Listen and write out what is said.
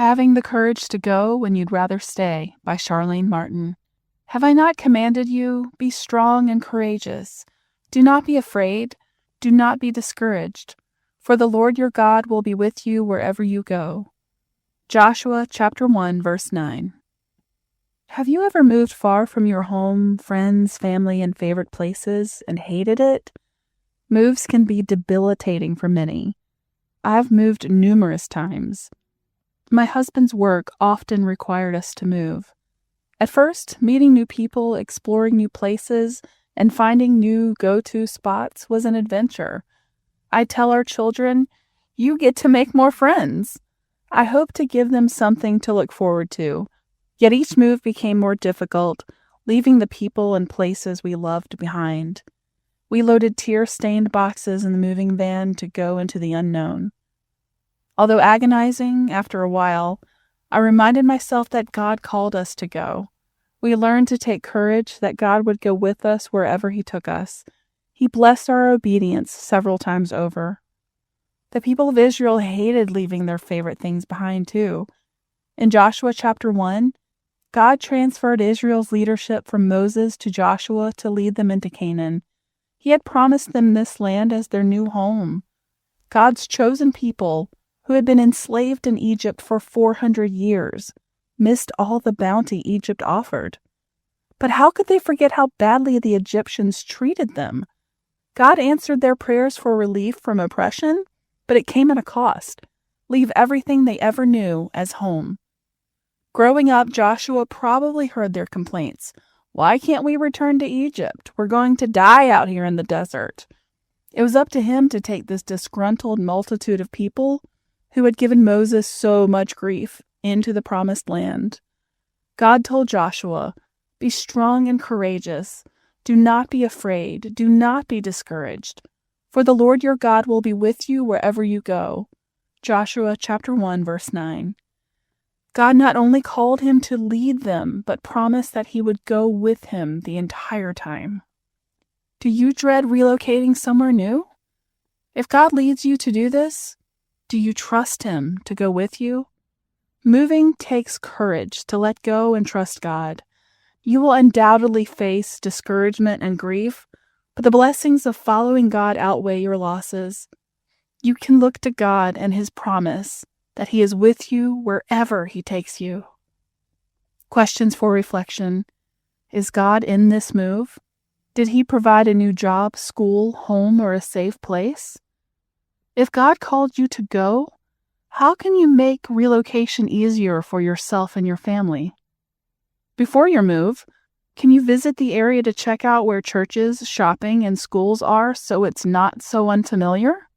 Having the courage to go when you'd rather stay, by Charlaine Martin. Have I not commanded you? Be strong and courageous. Do not be afraid. Do not be discouraged. For the Lord your God will be with you wherever you go. Joshua chapter 1, verse 9. Have you ever moved far from your home, friends, family, and favorite places and hated it? Moves can be debilitating for many. I've moved numerous times. My husband's work often required us to move. At first, meeting new people, exploring new places, and finding new go-to spots was an adventure. I tell our children, you get to make more friends. I hope to give them something to look forward to. Yet each move became more difficult, leaving the people and places we loved behind. We loaded tear-stained boxes in the moving van to go into the unknown. Although agonizing, after a while, I reminded myself that God called us to go. We learned to take courage that God would go with us wherever He took us. He blessed our obedience several times over. The people of Israel hated leaving their favorite things behind too. In Joshua chapter 1, God transferred Israel's leadership from Moses to Joshua to lead them into Canaan. He had promised them this land as their new home. God's chosen people, who had been enslaved in Egypt for 400 years, missed all the bounty Egypt offered. But how could they forget how badly the Egyptians treated them? God answered their prayers for relief from oppression, but it came at a cost. Leave everything they ever knew as home. Growing up, Joshua probably heard their complaints. Why can't we return to Egypt? We're going to die out here in the desert. It was up to him to take this disgruntled multitude of people who had given Moses so much grief into the promised land. God told Joshua, "Be strong and courageous. Do not be afraid. Do not be discouraged. For the Lord your God will be with you wherever you go." Joshua chapter 1, verse 9. God not only called him to lead them, but promised that he would go with him the entire time. Do you dread relocating somewhere new? If God leads you to do this, do you trust Him to go with you? Moving takes courage to let go and trust God. You will undoubtedly face discouragement and grief, but the blessings of following God outweigh your losses. You can look to God and His promise that He is with you wherever He takes you. Questions for reflection. Is God in this move? Did He provide a new job, school, home, or a safe place? If God called you to go, how can you make relocation easier for yourself and your family? Before your move, can you visit the area to check out where churches, shopping, and schools are so it's not so unfamiliar?